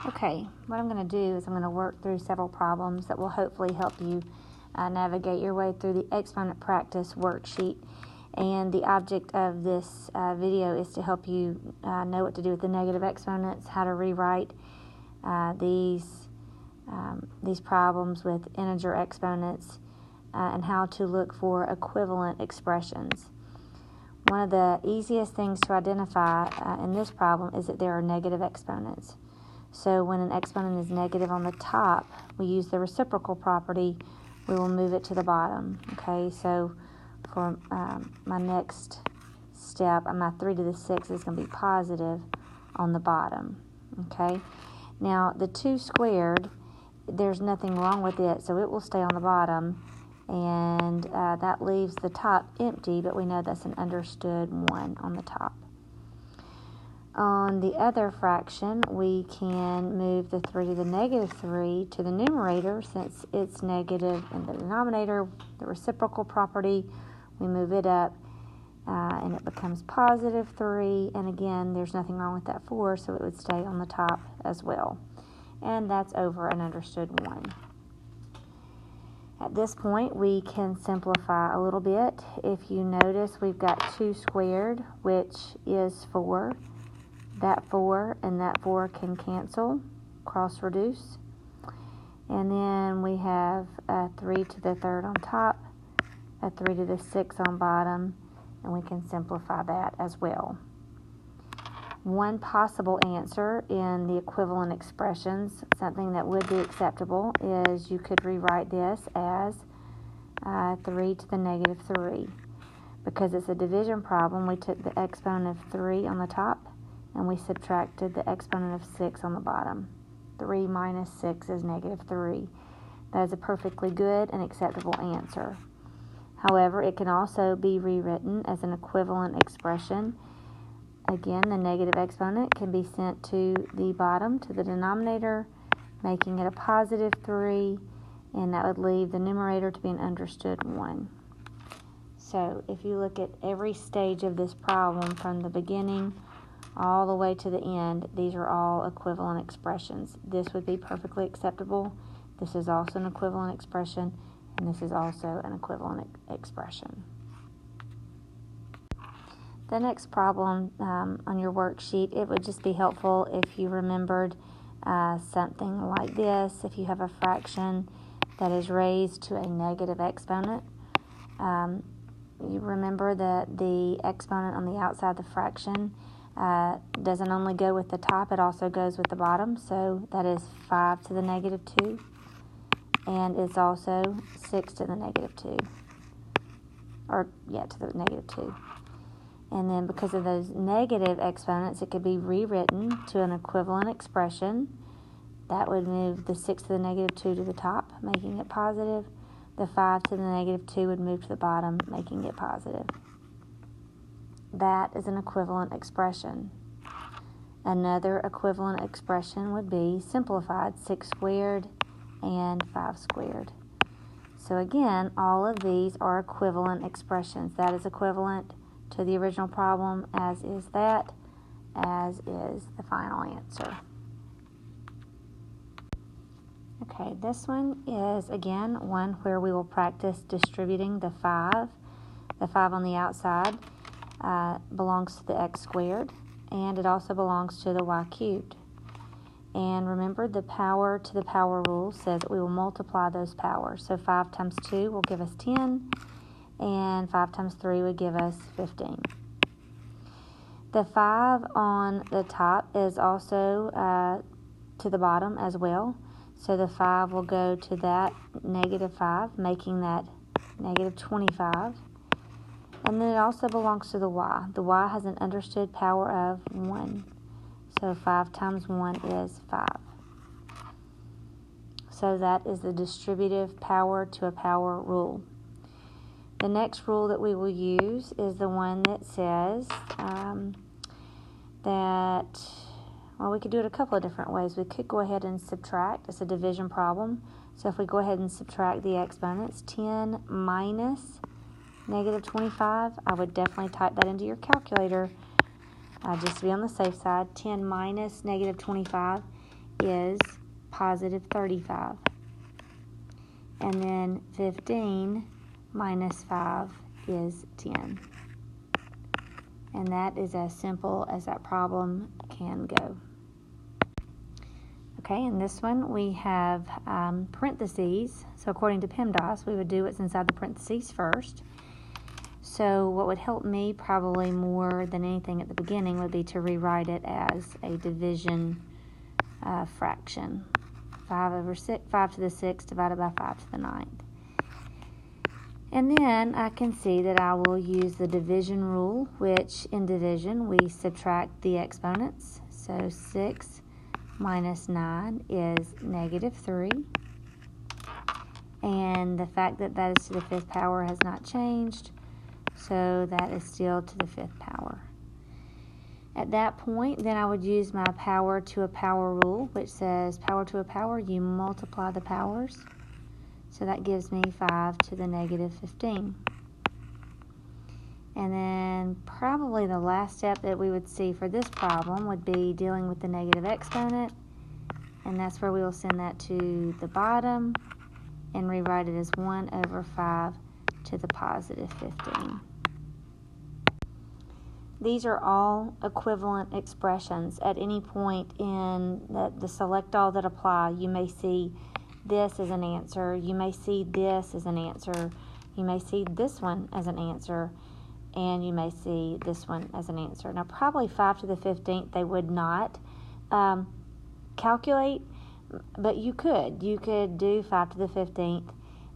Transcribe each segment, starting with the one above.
Okay, what I'm going to do is I'm going to work through several problems that will hopefully help you navigate your way through the exponent practice worksheet. And the object of this video is to help you know what to do with the negative exponents, how to rewrite these problems with integer exponents, and how to look for equivalent expressions. One of the easiest things to identify in this problem is that there are negative exponents. So when an exponent is negative on the top, we use the reciprocal property. We will move it to the bottom. Okay, so for my next step, my 3 to the 6 is going to be positive on the bottom. Okay, now the 2 squared, there's nothing wrong with it, so it will stay on the bottom, and that leaves the top empty, but we know that's an understood 1 on the top. On the other fraction, we can move the 3 to the negative 3 to the numerator. Since it's negative in the denominator, the reciprocal property, we move it up, and it becomes positive 3. And again, there's nothing wrong with that 4, so it would stay on the top as well. And that's over an understood 1. At this point, we can simplify a little bit. If you notice, we've got 2 squared, which is 4. That 4 and that 4 can cancel, cross-reduce. And then we have a 3 to the 3rd on top, a 3 to the 6 on bottom, and we can simplify that as well. One possible answer in the equivalent expressions, something that would be acceptable, is you could rewrite this as 3 to the negative 3. Because it's a division problem, we took the exponent of 3 on the top, and we subtracted the exponent of 6 on the bottom. 3 minus 6 is negative 3. That is a perfectly good and acceptable answer. However, it can also be rewritten as an equivalent expression. Again, the negative exponent can be sent to the bottom, to the denominator, making it a positive 3, and that would leave the numerator to be an understood 1. So, if you look at every stage of this problem from the beginning all the way to the end, these are all equivalent expressions. This would be perfectly acceptable. This is also an equivalent expression, and this is also an equivalent expression. The next problem on your worksheet, it would just be helpful if you remembered something like this. If you have a fraction that is raised to a negative exponent, you remember that the exponent on the outside of the fraction doesn't only go with the top, it also goes with the bottom. So that is 5 to the negative 2, and it's also 6 to the negative 2, to the negative 2. And then because of those negative exponents, it could be rewritten to an equivalent expression. That would move the 6 to the negative 2 to the top, making it positive. The 5 to the negative 2 would move to the bottom, making it positive. That is an equivalent expression. Another equivalent expression would be simplified, 6 squared and 5 squared. So again, all of these are equivalent expressions. That is equivalent to the original problem, as is that, as is the final answer. Okay, this one is, again, one where we will practice distributing the 5. The 5 on the outside belongs to the x squared, and it also belongs to the y cubed. And remember, the power to the power rule says that we will multiply those powers. So 5 times 2 will give us 10, and 5 times 3 would give us 15. The 5 on the top is also to the bottom as well. So the 5 will go to that negative 5, making that negative 25. And then it also belongs to the y. The y has an understood power of 1. So 5 times 1 is 5. So that is the distributive power to a power rule. The next rule that we will use is the one that says we could do it a couple of different ways. We could go ahead and subtract. It's a division problem. So if we go ahead and subtract the exponents, 10 minus negative 25, I would definitely type that into your calculator just to be on the safe side. 10 minus negative 25 is positive 35. And then 15 minus 5 is 10. And that is as simple as that problem can go. Okay, in this one we have parentheses. So according to PEMDAS, we would do what's inside the parentheses first. So what would help me probably more than anything at the beginning would be to rewrite it as a division fraction. 5 to the 6th divided by 5 to the 9th. And then I can see that I will use the division rule, which in division we subtract the exponents. So 6 minus 9 is negative 3. And the fact that that is to the 5th power has not changed, so that is still to the 5th power. At that point, then I would use my power to a power rule, which says power to a power, you multiply the powers. So that gives me 5 to the negative 15. And then probably the last step that we would see for this problem would be dealing with the negative exponent. And that's where we will send that to the bottom and rewrite it as 1 over 5 to the positive 15. These are all equivalent expressions. At any point in the select all that apply, you may see this as an answer, you may see this as an answer, you may see this one as an answer, and you may see this one as an answer. Now probably 5 to the 15th they would not calculate, but you could do 5 to the 15th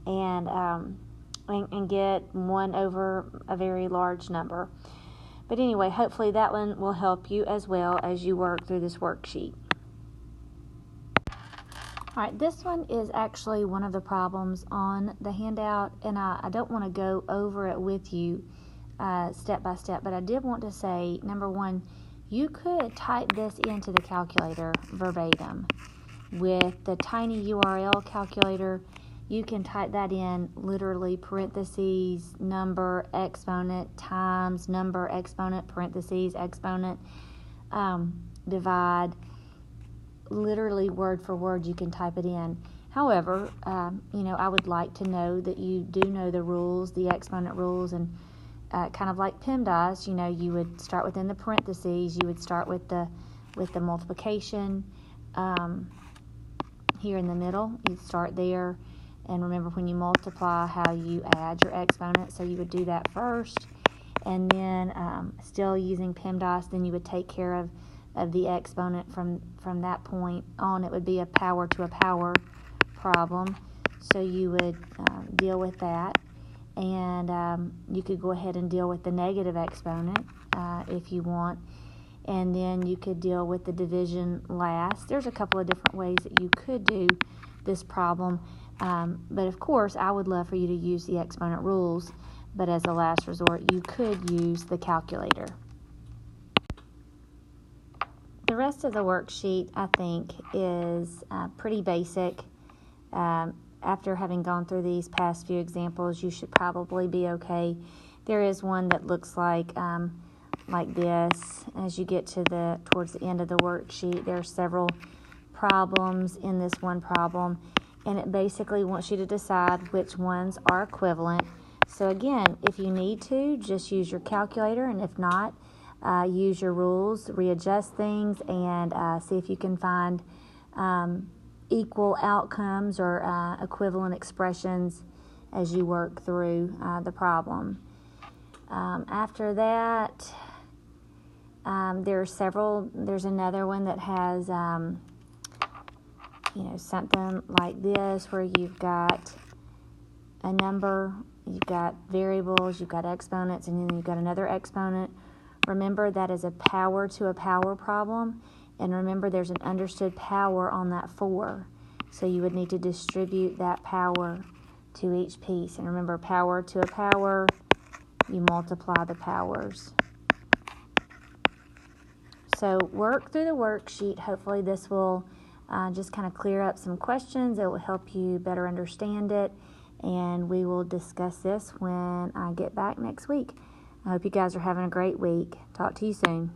and get 1 over a very large number. But anyway, hopefully that one will help you as well as you work through this worksheet. All right, this one is actually one of the problems on the handout, and I don't want to go over it with you step by step, but I did want to say, number one, you could type this into the calculator verbatim. With the tiny URL calculator, you can type that in literally parentheses, number, exponent, times, number, exponent, parentheses, exponent, divide. Literally word for word you can type it in. However, I would like to know that you do know the rules, the exponent rules, and kind of like PEMDAS, you would start within the parentheses, you would start with the multiplication here in the middle. You'd start there, and remember when you multiply how you add your exponent, so you would do that first, and then still using PEMDAS, then you would take care of the exponent from that point on. It would be a power to a power problem, so you would deal with that, and you could go ahead and deal with the negative exponent if you want, and then you could deal with the division last. There's a couple of different ways that you could do this problem, but of course I would love for you to use the exponent rules, but as a last resort you could use the calculator. The rest of the worksheet, I think, is pretty basic. After having gone through these past few examples, you should probably be okay. There is one that looks like this. As you get to towards the end of the worksheet, there are several problems in this one problem, and it basically wants you to decide which ones are equivalent. So again, if you need to, just use your calculator, and if not, use your rules, readjust things, and see if you can find equal outcomes or equivalent expressions as you work through the problem. After that, there's another one that has something like this, where you've got a number, you've got variables, you've got exponents, and then you've got another exponent. Remember, that is a power to a power problem, and remember there's an understood power on that 4, so you would need to distribute that power to each piece. And remember, power to a power, you multiply the powers. So work through the worksheet. Hopefully this will just kind of clear up some questions. It will help you better understand it, and we will discuss this when I get back next week. I hope you guys are having a great week. Talk to you soon.